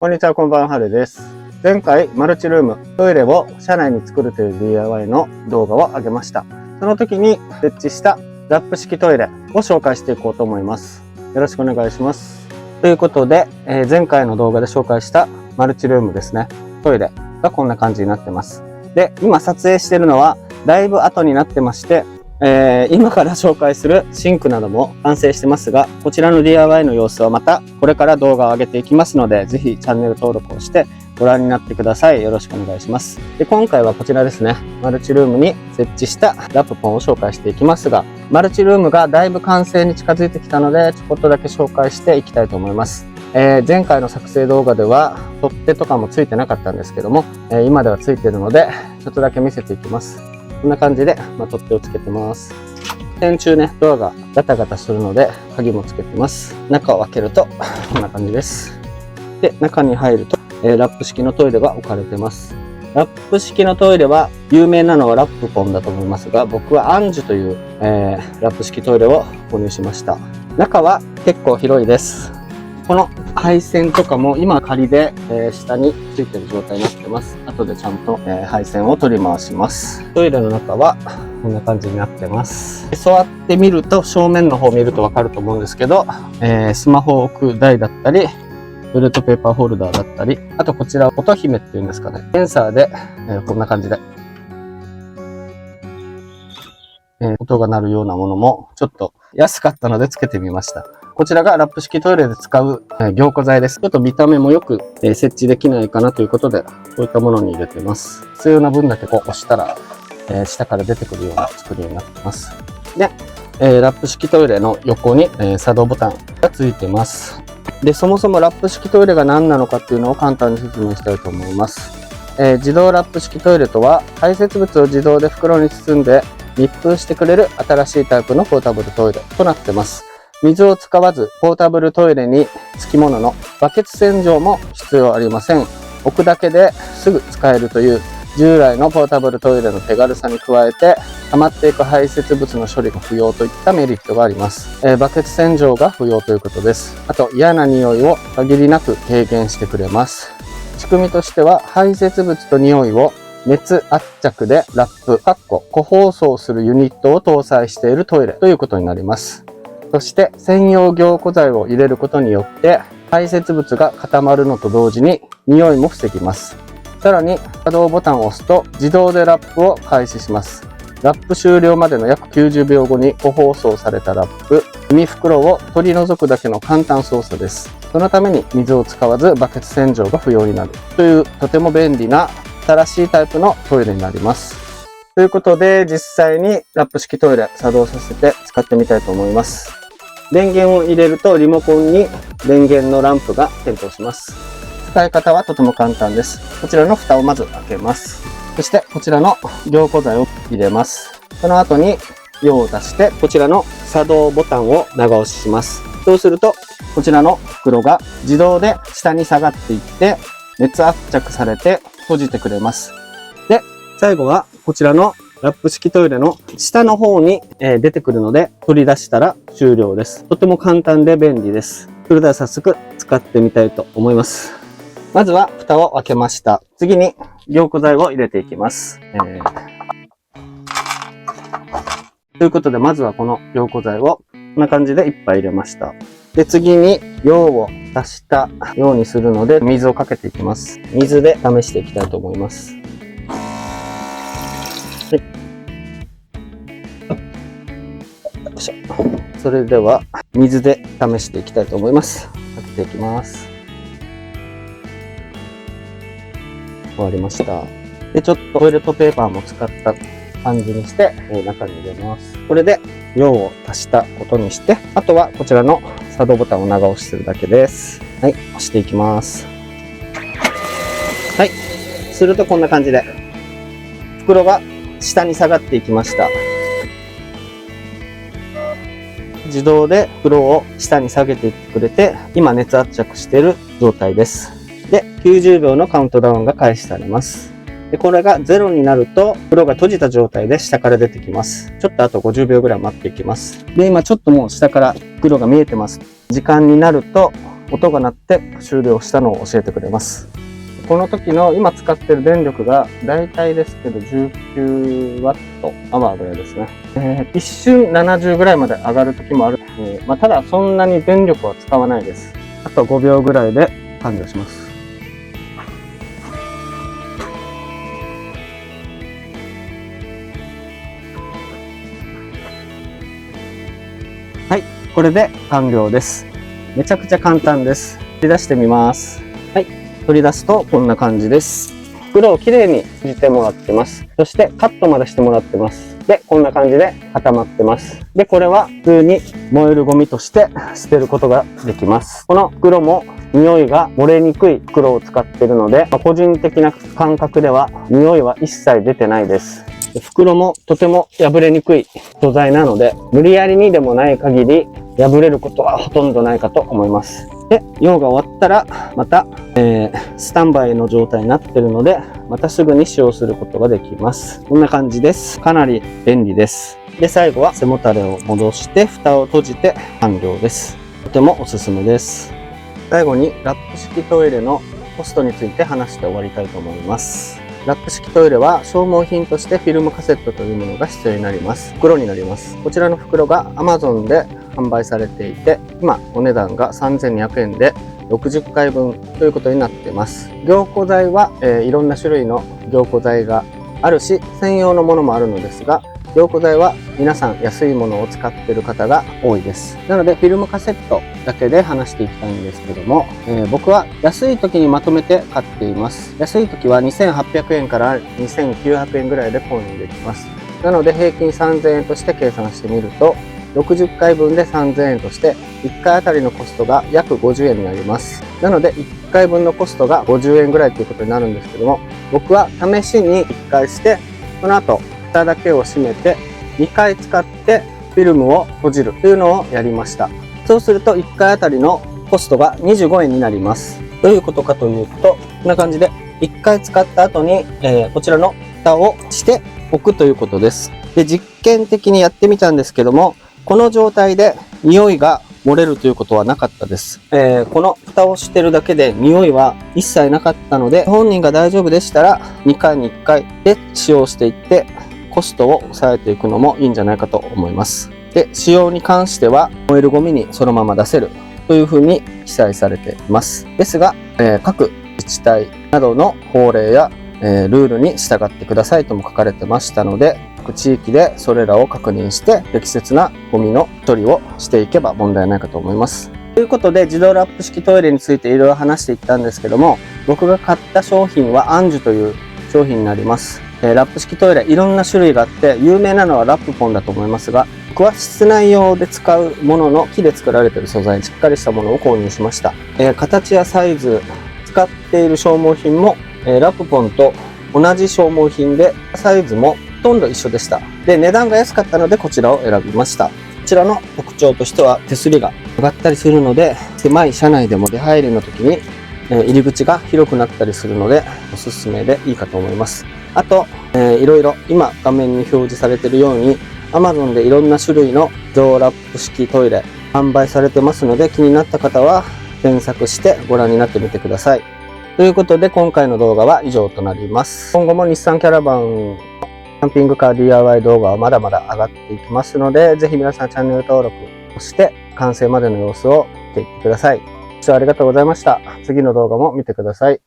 こんにちは、こんばんは、はるです。前回、マルチルーム、トイレを車内に作るという DIY の動画を上げました。その時に設置したラップ式トイレを紹介していこうと思います。よろしくお願いします。ということで、前回の動画で紹介したマルチルームですね。トイレがこんな感じになってます。で、今撮影しているのはだいぶ後になってまして、今から紹介するシンクなども完成してますが、こちらの DIY の様子はまたこれから動画を上げていきますので、ぜひチャンネル登録をしてご覧になってください。よろしくお願いします。で、今回はこちらですね。マルチルームに設置したラップポンを紹介していきますが、マルチルームがだいぶ完成に近づいてきたので、ちょこっとだけ紹介していきたいと思います。前回の作成動画では取っ手とかもついてなかったんですけども、今ではついているので、ちょっとだけ見せていきます。こんな感じで、取っ手をつけてます。天中ね、ドアがガタガタするので、鍵もつけてます。中を開けると、こんな感じです。で、中に入ると、ラップ式のトイレが置かれてます。ラップ式のトイレは、有名なのはラップポンだと思いますが、僕はアンジュという、ラップ式トイレを購入しました。中は結構広いです。この配線とかも今仮で、下についてる状態になってます。後でちゃんと、配線を取り回します。トイレの中はこんな感じになってます。座ってみると正面の方を見るとわかると思うんですけど、スマホを置く台だったり、トイレットペーパーホルダーだったり、あとこちら音姫っていうんですかね。センサーで、こんな感じで、音が鳴るようなものもちょっと安かったのでつけてみました。こちらがラップ式トイレで使う凝固剤です。ちょっと見た目もよく設置できないかなということで、こういったものに入れてます。必要な分だけこう押したら、下から出てくるような作りになってます。で、ラップ式トイレの横に作動ボタンがついてます。で、そもそもラップ式トイレが何なのかっていうのを簡単に説明したいと思います。自動ラップ式トイレとは、排泄物を自動で袋に包んで密封してくれる新しいタイプのポータブルトイレとなってます。水を使わずポータブルトイレにつきもののバケツ洗浄も必要ありません。置くだけですぐ使えるという従来のポータブルトイレの手軽さに加えて、溜まっていく排泄物の処理が不要といったメリットがあります。バケツ洗浄が不要ということです。あと嫌な匂いを限りなく軽減してくれます。仕組みとしては排泄物と匂いを熱圧着でラップ、個包装するユニットを搭載しているトイレということになります。そして専用凝固剤を入れることによって排泄物が固まるのと同時に匂いも防ぎます。さらに作動ボタンを押すと自動でラップを開始します。ラップ終了までの約90秒後に個包装されたラップ、紙袋を取り除くだけの簡単操作です。そのために水を使わずバケツ洗浄が不要になるというとても便利な新しいタイプのトイレになります。ということで実際にラップ式トイレ作動させて使ってみたいと思います。電源を入れるとリモコンに電源のランプが点灯します。使い方はとても簡単です。こちらの蓋をまず開けます。そしてこちらの凝固剤を入れます。その後に用を足してこちらの作動ボタンを長押しします。そうするとこちらの袋が自動で下に下がっていって熱圧着されて閉じてくれます。で、最後はこちらのラップ式トイレの下の方に出てくるので取り出したら終了です。とても簡単で便利です。それでは早速使ってみたいと思います。まずは蓋を開けました。次に凝固剤を入れていきます。ということでまずはこの凝固剤をこんな感じで1杯入れました。で、次に用を足したようにするので水をかけていきます。水で試していきたいと思います。それでは水で試していきたいと思います。かけていきます。終わりました。で、ちょっとトイレットペーパーも使った感じにして中に入れます。これで用を足したことにして、あとはこちらの作動ボタンを長押しするだけです。はい、押していきます。はい、するとこんな感じで袋が下に下がっていきました。自動で袋を下に下げていってくれて、今熱圧着している状態です。で、90秒のカウントダウンが開始されます。で、これが0になると、袋が閉じた状態で下から出てきます。ちょっとあと50秒ぐらい待っていきます。で、今ちょっともう下から袋が見えてます。時間になると、音が鳴って終了したのを教えてくれます。この時の今使ってる電力がだいたいですけど 19W アワーぐらいですね。一瞬70ぐらいまで上がる時もある。ただそんなに電力は使わないです。あと5秒ぐらいで完了します。はい、これで完了です。めちゃくちゃ簡単です。取り出してみます。はい、取り出すとこんな感じです。袋をきれいに閉じてもらってます。そしてカットまでしてもらってます。で、こんな感じで固まってます。で、これは普通に燃えるゴミとして捨てることができます。この袋も匂いが漏れにくい袋を使っているので、個人的な感覚では匂いは一切出てないです。袋もとても破れにくい素材なので、無理やりにでもない限り破れることはほとんどないかと思います。で、用が終わったらまた、スタンバイの状態になっているので、またすぐに使用することができます。こんな感じです。かなり便利です。で、最後は背もたれを戻して蓋を閉じて完了です。とてもおすすめです。最後にラップ式トイレのコストについて話して終わりたいと思います。ラップ式トイレは消耗品としてフィルムカセットというものが必要になります。袋になります。こちらの袋が Amazon で販売されていて、今お値段が3200円で60回分ということになっています。凝固剤は、いろんな種類の凝固剤があるし、専用のものもあるのですが、凝固剤は皆さん安いものを使っている方が多いです。なのでフィルムカセットだけで話していきたいんですけども、僕は安い時にまとめて買っています。安い時は2800円から2900円ぐらいで購入できます。なので平均3000円として計算してみると、60回分で3000円として1回あたりのコストが約50円になります。なので1回分のコストが50円ぐらいということになるんですけども、僕は試しに1回して、その後蓋だけを閉めて2回使ってフィルムを閉じるというのをやりました。そうすると1回あたりのコストが25円になります。どういうことかというと、こんな感じで1回使った後に、こちらの蓋をしておくということです。で、実験的にやってみたんですけども、この状態で匂いが漏れるということはなかったです。この蓋をしてるだけで匂いは一切なかったので、本人が大丈夫でしたら2回に1回で使用していってコストを抑えていくのもいいんじゃないかと思います。で、使用に関しては燃えるゴミにそのまま出せるというふうに記載されています。ですが、各自治体などの法令や、ルールに従ってくださいとも書かれてましたので、各地域でそれらを確認して適切なゴミの処理をしていけば問題ないかと思います。ということで、自動ラップ式トイレについていろいろ話していったんですけども、僕が買った商品はアンジュという商品になります。ラップ式トイレいろんな種類があって、有名なのはラップポンだと思いますが、僕は室内用で使うものの木で作られている素材にしっかりしたものを購入しました。形やサイズ、使っている消耗品も、ラップポンと同じ消耗品で、サイズもほとんど一緒でした。で、値段が安かったのでこちらを選びました。こちらの特徴としては手すりが上がったりするので、狭い車内でも出入りの時に入り口が広くなったりするのでおすすめでいいかと思います。あと、いろいろ今画面に表示されているように Amazon でいろんな種類の自動ラップ式トイレ販売されてますので、気になった方は検索してご覧になってみてください。ということで今回の動画は以上となります。今後も日産キャラバンキャンピングカー DIY 動画はまだまだ上がっていきますので、ぜひ皆さんチャンネル登録をして完成までの様子を見ていってください。ご視聴ありがとうございました。次の動画も見てください。